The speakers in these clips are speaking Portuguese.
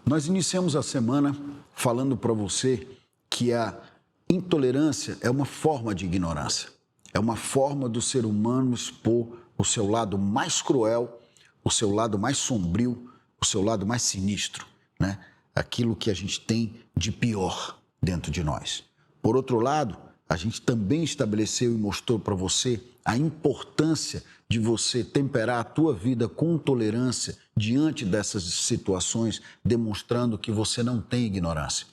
Nós iniciamos a semana falando para você que a intolerância é uma forma de ignorância. É uma forma do ser humano expor o seu lado mais cruel, o seu lado mais sombrio, o seu lado mais sinistro, né? Aquilo que a gente tem de pior dentro de nós. Por outro lado, a gente também estabeleceu e mostrou para você a importância de você temperar a tua vida com tolerância diante dessas situações, demonstrando que você não tem ignorância,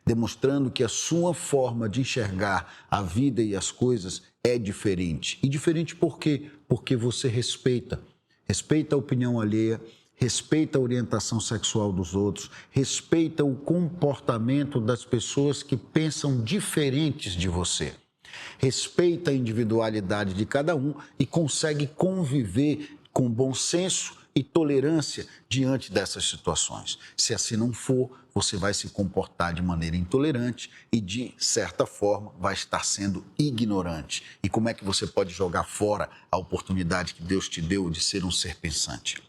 demonstrando que a sua forma de enxergar a vida e as coisas é diferente. E diferente por quê? Porque você respeita a opinião alheia, respeita a orientação sexual dos outros, respeita o comportamento das pessoas que pensam diferentes de você. Respeita a individualidade de cada um e consegue conviver com bom senso e tolerância diante dessas situações. Se assim não for, você vai se comportar de maneira intolerante e, de certa forma, vai estar sendo ignorante. E como é que você pode jogar fora a oportunidade que Deus te deu de ser um ser pensante?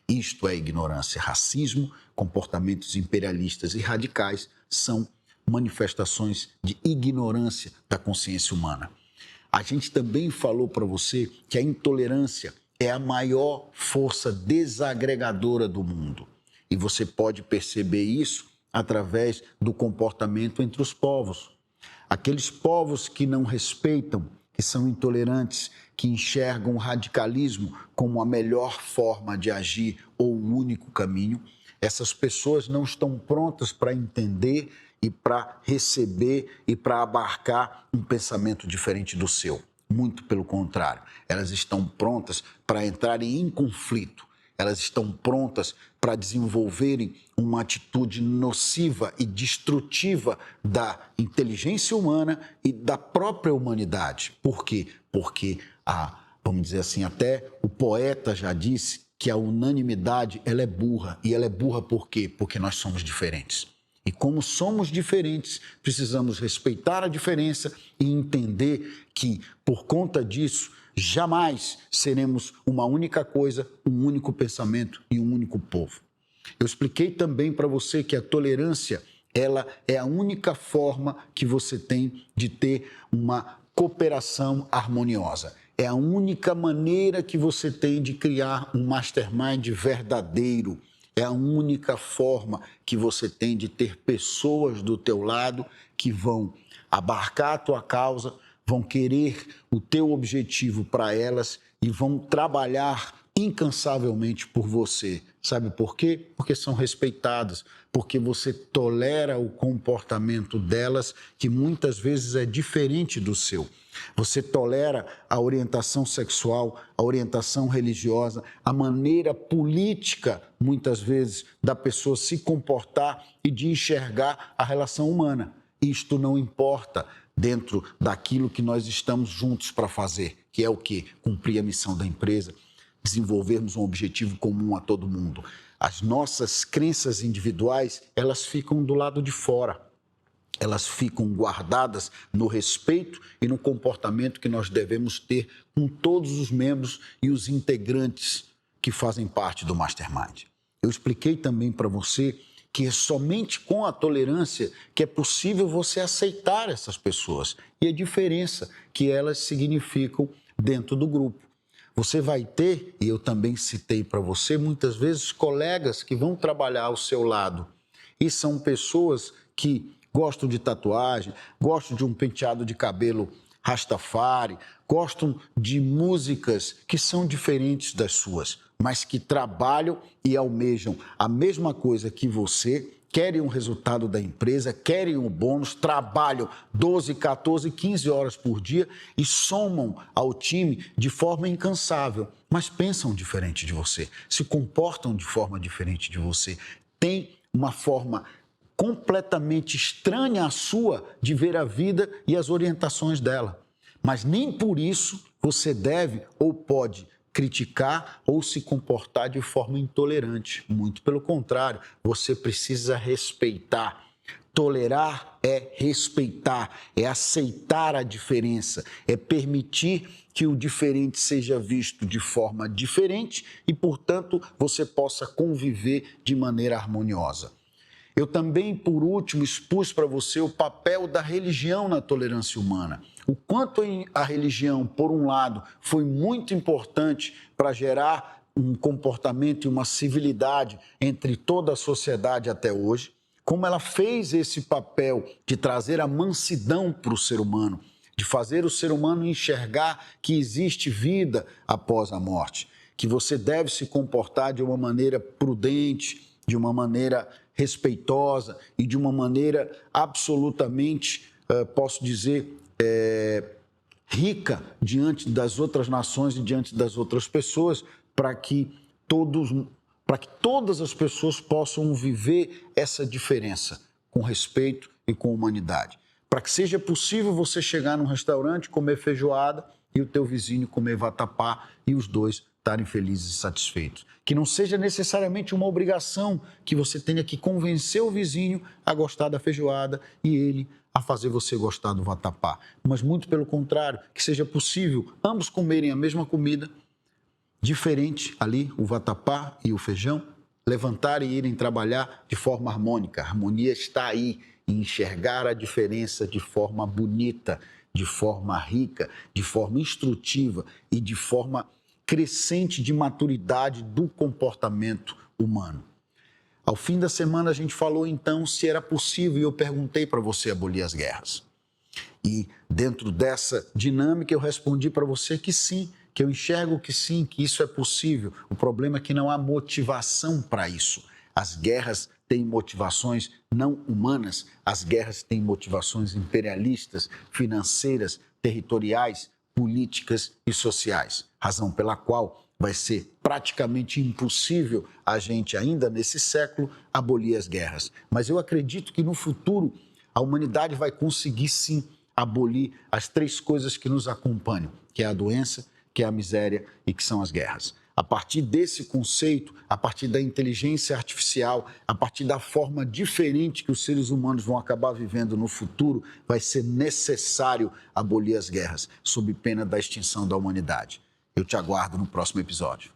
Isto é ignorância. Racismo, comportamentos imperialistas e radicais são manifestações de ignorância da consciência humana. A gente também falou para você que a intolerância é a maior força desagregadora do mundo. E você pode perceber isso através do comportamento entre os povos. Aqueles povos que não respeitam, que são intolerantes, que enxergam o radicalismo como a melhor forma de agir ou o único caminho, essas pessoas não estão prontas para entender e para receber e para abarcar um pensamento diferente do seu. Muito pelo contrário, elas estão prontas para entrarem em conflito, elas estão prontas para desenvolverem uma atitude nociva e destrutiva da inteligência humana e da própria humanidade. Por quê? Porque, vamos dizer assim, até o poeta já disse que a unanimidade ela é burra. E ela é burra por quê? Porque nós somos diferentes. E como somos diferentes, precisamos respeitar a diferença e entender que, por conta disso, jamais seremos uma única coisa, um único pensamento e um único povo. Eu expliquei também para você que a tolerância, ela é a única forma que você tem de ter uma cooperação harmoniosa. É a única maneira que você tem de criar um mastermind verdadeiro. É a única forma que você tem de ter pessoas do teu lado que vão abarcar a tua causa, vão querer o teu objetivo para elas e vão trabalhar incansavelmente por você. Sabe por quê? Porque são respeitadas, porque você tolera o comportamento delas, que muitas vezes é diferente do seu. Você tolera a orientação sexual, a orientação religiosa, a maneira política, muitas vezes, da pessoa se comportar e de enxergar a relação humana. Isto não importa dentro daquilo que nós estamos juntos para fazer, que é o quê? Cumprir a missão da empresa, desenvolvermos um objetivo comum a todo mundo. As nossas crenças individuais, elas ficam do lado de fora. Elas ficam guardadas no respeito e no comportamento que nós devemos ter com todos os membros e os integrantes que fazem parte do Mastermind. Eu expliquei também para você que é somente com a tolerância que é possível você aceitar essas pessoas e a diferença que elas significam dentro do grupo. Você vai ter, e eu também citei para você, muitas vezes colegas que vão trabalhar ao seu lado e são pessoas que gostam de tatuagem, gostam de um penteado de cabelo Rastafari, gostam de músicas que são diferentes das suas, mas que trabalham e almejam a mesma coisa que você, querem o resultado da empresa, querem o bônus, trabalham 12, 14, 15 horas por dia e somam ao time de forma incansável, mas pensam diferente de você, se comportam de forma diferente de você, têm uma forma completamente estranha à sua de ver a vida e as orientações dela. Mas nem por isso você deve ou pode criticar ou se comportar de forma intolerante. Muito pelo contrário, você precisa respeitar. Tolerar é respeitar, é aceitar a diferença, é permitir que o diferente seja visto de forma diferente e, portanto, você possa conviver de maneira harmoniosa. Eu também, por último, expus para você o papel da religião na tolerância humana. O quanto a religião, por um lado, foi muito importante para gerar um comportamento e uma civilidade entre toda a sociedade até hoje, como ela fez esse papel de trazer a mansidão para o ser humano, de fazer o ser humano enxergar que existe vida após a morte, que você deve se comportar de uma maneira prudente, de uma maneira respeitosa e de uma maneira absolutamente, posso dizer, rica diante das outras nações e diante das outras pessoas, para que todas as pessoas possam viver essa diferença com respeito e com humanidade. Para que seja possível você chegar num restaurante, comer feijoada e o teu vizinho comer vatapá e os dois estarem felizes e satisfeitos. Que não seja necessariamente uma obrigação que você tenha que convencer o vizinho a gostar da feijoada e ele a fazer você gostar do vatapá. Mas muito pelo contrário, que seja possível ambos comerem a mesma comida, diferente ali, o vatapá e o feijão, levantarem e irem trabalhar de forma harmônica. A harmonia está aí, em enxergar a diferença de forma bonita, de forma rica, de forma instrutiva e de forma crescente de maturidade do comportamento humano. Ao fim da semana a gente falou então se era possível e eu perguntei para você abolir as guerras. E dentro dessa dinâmica eu respondi para você que sim, que eu enxergo que sim, que isso é possível. O problema é que não há motivação para isso. As guerras têm motivações não humanas, as guerras têm motivações imperialistas, financeiras, territoriais, políticas e sociais. Razão pela qual vai ser praticamente impossível a gente, ainda nesse século, abolir as guerras. Mas eu acredito que no futuro a humanidade vai conseguir sim abolir as três coisas que nos acompanham, que é a doença, que é a miséria e que são as guerras. A partir desse conceito, a partir da inteligência artificial, a partir da forma diferente que os seres humanos vão acabar vivendo no futuro, vai ser necessário abolir as guerras, sob pena da extinção da humanidade. Eu te aguardo no próximo episódio.